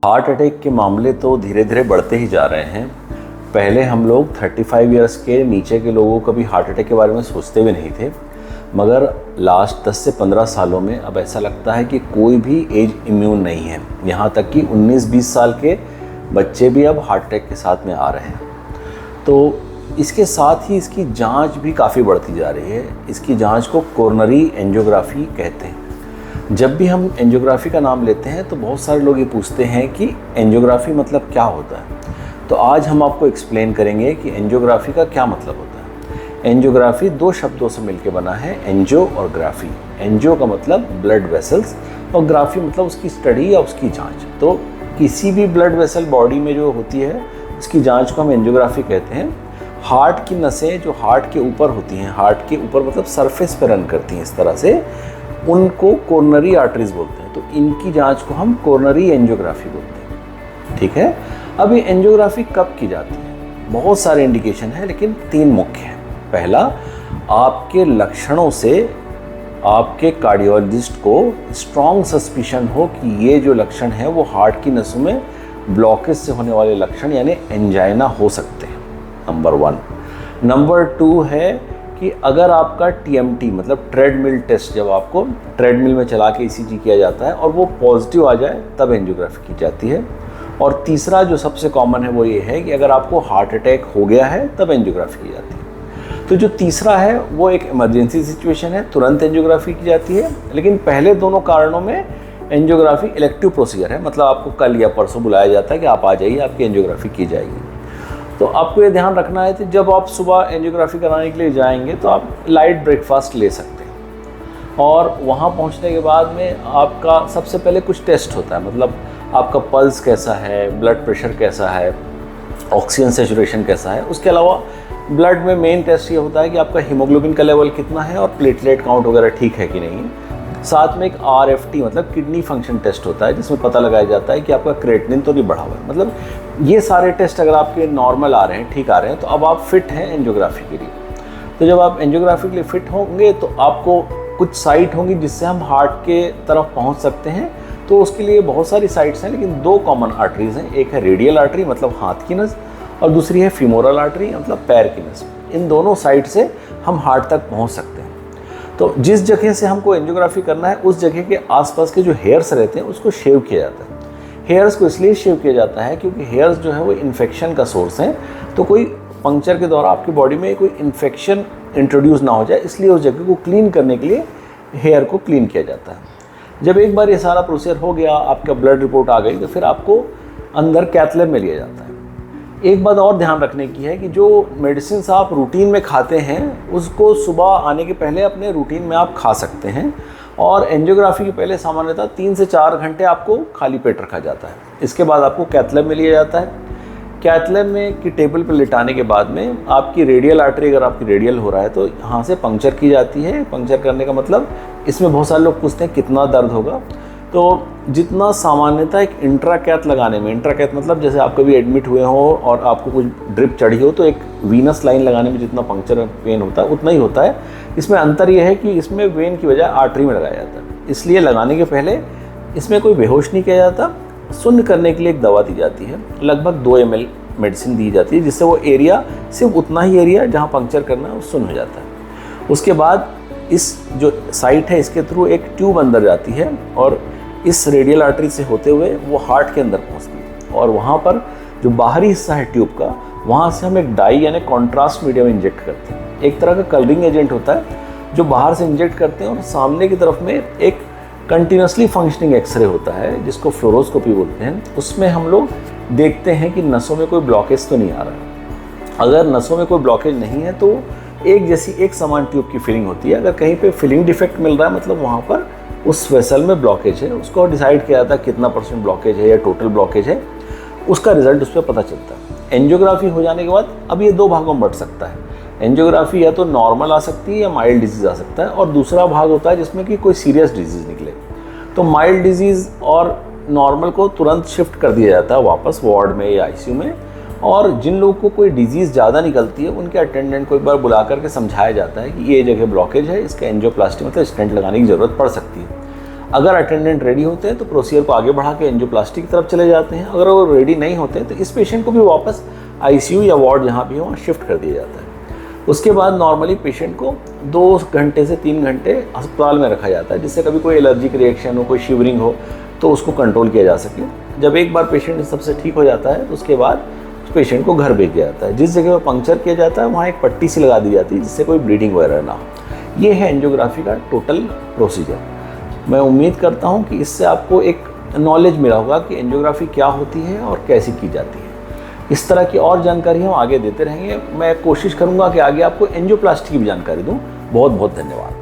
Heart attack के मामले तो धीरे धीरे बढ़ते ही जा रहे हैं। पहले हम लोग 35 इयर्स के नीचे के लोगों को भी हार्ट अटैक के बारे में सोचते भी नहीं थे, मगर लास्ट 10 से 15 सालों में अब ऐसा लगता है कि कोई भी एज इम्यून नहीं है। यहाँ तक कि 19-20 साल के बच्चे भी अब हार्ट अटैक के साथ में आ रहे हैं। तो इसके साथ ही इसकी जांच भी काफ़ी बढ़ती जा रही है। इसकी जांच को कोरोनरी एंजियोग्राफी कहते हैं। जब भी हम एंजियोग्राफी का नाम लेते हैं तो बहुत सारे लोग ये पूछते हैं कि एंजियोग्राफी मतलब क्या होता है। तो आज हम आपको एक्सप्लेन करेंगे कि एंजियोग्राफी का क्या मतलब होता है। एंजियोग्राफी दो शब्दों से मिलकर बना है, एंजियो और ग्राफी। एंजियो का मतलब ब्लड वेसल्स और ग्राफी मतलब उसकी स्टडी या उसकी जांच। तो किसी भी ब्लड वेसल बॉडी में जो होती है उसकी जांच को हम एंजियोग्राफी कहते हैं। हार्ट की नसें जो हार्ट के ऊपर होती हैं, हार्ट के ऊपर मतलब सरफेस पे रन करती हैं इस तरह से, उनको कोरोनरी आर्टरीज बोलते हैं। तो इनकी जांच को हम कोरोनरी एंजियोग्राफी बोलते हैं। ठीक है। अब ये एंजियोग्राफी कब की जाती है? बहुत सारे इंडिकेशन है, लेकिन 3 मुख्य हैं। पहला, आपके लक्षणों से आपके कार्डियोलॉजिस्ट को स्ट्रॉन्ग सस्पिशन हो कि ये जो लक्षण है वो हार्ट की नसों में ब्लॉकेज से होने वाले लक्षण यानी एंजाइना हो सकते हैं, नंबर 1। नंबर 2 है कि अगर आपका TMT मतलब ट्रेडमिल टेस्ट, जब आपको ट्रेडमिल में चला के ECG किया जाता है और वो पॉजिटिव आ जाए तब एंजियोग्राफी की जाती है। और तीसरा जो सबसे कॉमन है वो ये है कि अगर आपको हार्ट अटैक हो गया है तब एंजियोग्राफी की जाती है। तो जो तीसरा है वो एक इमरजेंसी सिचुएशन है, तुरंत एंजियोग्राफी की जाती है। लेकिन पहले दोनों कारणों में एंजियोग्राफी इलेक्टिव प्रोसीजर है, मतलब आपको कल या परसों बुलाया जाता है कि आप आ जाइए, आपकी एंजियोग्राफी की जाएगी। तो आपको ये ध्यान रखना है कि जब आप सुबह एंजियोग्राफी कराने के लिए जाएंगे तो आप लाइट ब्रेकफास्ट ले सकते हैं। और वहाँ पहुँचने के बाद में आपका सबसे पहले कुछ टेस्ट होता है, मतलब आपका पल्स कैसा है, ब्लड प्रेशर कैसा है, ऑक्सीजन सैचुरेशन कैसा है। उसके अलावा ब्लड में मेन टेस्ट ये होता है कि आपका हीमोग्लोबिन का लेवल कितना है और प्लेटलेट काउंट वगैरह ठीक है कि नहीं। साथ में एक RFT मतलब किडनी फंक्शन टेस्ट होता है, जिसमें पता लगाया जाता है कि आपका क्रेटिनिन तो नहीं बढ़ा हुआ है। मतलब ये सारे टेस्ट अगर आपके नॉर्मल आ रहे हैं, ठीक आ रहे हैं, तो अब आप फिट हैं एंजियोग्राफी के लिए। तो जब आप एंजियोग्राफी के लिए फिट होंगे तो आपको कुछ साइट होंगी जिससे हम हार्ट के तरफ पहुंच सकते हैं। तो उसके लिए बहुत सारी साइट्स हैं, लेकिन 2 कॉमन आर्टरीज हैं। एक है रेडियल आर्टरी मतलब हाथ की नस, और दूसरी है फीमोरल आर्टरी मतलब पैर की नस। इन दोनों साइड से हम हार्ट तक पहुंच सकते हैं। तो जिस जगह से हमको एंजियोग्राफी करना है उस जगह के आसपास के जो हेयर्स रहते हैं उसको शेव किया जाता है। हेयर्स को इसलिए शेव किया जाता है क्योंकि हेयर्स जो है वो इन्फेक्शन का सोर्स हैं। तो कोई पंक्चर के दौरान आपकी बॉडी में कोई इन्फेक्शन इंट्रोड्यूस ना हो जाए, इसलिए उस जगह को क्लीन करने के लिए हेयर को क्लीन किया जाता है। जब एक बार ये सारा प्रोसीजर हो गया, आपका ब्लड रिपोर्ट आ गई, तो फिर आपको अंदर कैथ लैब में लिया जाता है। एक बात और ध्यान रखने की है कि जो मेडिसिन आप रूटीन में खाते हैं उसको सुबह आने के पहले अपने रूटीन में आप खा सकते हैं। और एंजियोग्राफी के पहले सामान्यतः 3 से 4 घंटे आपको खाली पेट रखा जाता है। इसके बाद आपको कैथ लैब में लिया जाता है। कैथ लैब में की टेबल पर लिटाने के बाद में आपकी रेडियल आर्टरी, अगर आपकी रेडियल हो रहा है तो यहाँ से पंक्चर की जाती है। पंक्चर करने का मतलब, इसमें बहुत सारे लोग पूछते हैं कितना दर्द होगा। तो जितना सामान्यतः एक इंट्राकैथ लगाने में, इंट्राकैथ मतलब जैसे आप कभी एडमिट हुए हो और आपको कुछ ड्रिप चढ़ी हो तो एक वीनस लाइन लगाने में जितना पंक्चर पेन होता है उतना ही होता है। इसमें अंतर यह है कि इसमें वेन की बजाय आर्टरी में लगाया जाता है। इसलिए लगाने के पहले इसमें कोई बेहोश नहीं किया जाता। सुन्न करने के लिए एक दवा दी जाती है, लगभग 2 ml मेडिसिन दी जाती है, जिससे वो एरिया, सिर्फ उतना ही एरिया जहाँ पंक्चर करना है वो सुन्न हो जाता है। उसके बाद इस जो साइट है इसके थ्रू एक ट्यूब अंदर जाती है और इस रेडियल आर्टरी से होते हुए वो हार्ट के अंदर पहुंचती है। और वहाँ पर जो बाहरी हिस्सा है ट्यूब का, वहाँ से हम एक डाई यानी कॉन्ट्रास्ट मीडियम इंजेक्ट करते हैं। एक तरह का कलरिंग एजेंट होता है जो बाहर से इंजेक्ट करते हैं, और सामने की तरफ में एक कंटिन्यूसली फंक्शनिंग एक्सरे होता है जिसको फ्लोरोस्कोपी बोलते हैं। उसमें हम लोग देखते हैं कि नसों में कोई ब्लॉकेज तो नहीं आ रहा है। अगर नसों में कोई ब्लॉकेज नहीं है तो एक जैसी एक समान ट्यूब की फिलिंग होती है। अगर कहीं पे फिलिंग डिफेक्ट मिल रहा है मतलब वहाँ पर उस वेसल में ब्लॉकेज है, उसको डिसाइड किया जाता है कितना % ब्लॉकेज है या टोटल ब्लॉकेज है, उसका रिजल्ट उस पर पता चलता है। एंजियोग्राफी हो जाने के बाद अब ये 2 भागों में बढ़ सकता है। एंजियोग्राफी या तो नॉर्मल आ सकती है या माइल्ड डिजीज़ आ सकता है, और दूसरा भाग होता है जिसमें कि कोई सीरियस डिजीज़ निकले। तो माइल्ड डिजीज़ और नॉर्मल को तुरंत शिफ्ट कर दिया जाता है वापस वार्ड में या ICU में। और जिन लोगों को कोई डिजीज़ ज़्यादा निकलती है उनके अटेंडेंट को एक बार बुला करके समझाया जाता है कि ये जगह ब्लॉकेज है, इसका एंजियोप्लास्टी मतलब स्टेंट लगाने की ज़रूरत पड़ सकती है। अगर अटेंडेंट रेडी होते हैं तो प्रोसीजर को आगे बढ़ा के एंजियोप्लास्टी की तरफ चले जाते हैं। अगर वो रेडी नहीं होते हैं तो इस पेशेंट को भी वापस आईसीयू या वार्ड जहाँ भी हो वहाँ शिफ्ट कर दिया जाता है। उसके बाद नॉर्मली पेशेंट को 2 घंटे से 3 घंटे अस्पताल में रखा जाता है, जिससे कभी कोई एलर्जिक रिएक्शन हो, कोई शिवरिंग हो तो उसको कंट्रोल किया जा सके। जब एक बार पेशेंट सबसे ठीक हो जाता है तो उसके बाद उस पेशेंट को घर भेज दिया जाता है। जिस जगह पर पंक्चर किया जाता है वहाँ एक पट्टी सी लगा दी जाती है जिससे कोई ब्लीडिंग वगैरह ना हो। ये है एंजियोग्राफी का टोटल प्रोसीजर। मैं उम्मीद करता हूँ कि इससे आपको एक नॉलेज मिला होगा कि एंजियोग्राफी क्या होती है और कैसे की जाती है। इस तरह की और जानकारी हम आगे देते रहेंगे। मैं कोशिश करूँगा कि आगे आपको एंजियोप्लास्टी की भी जानकारी दूँ। बहुत बहुत धन्यवाद।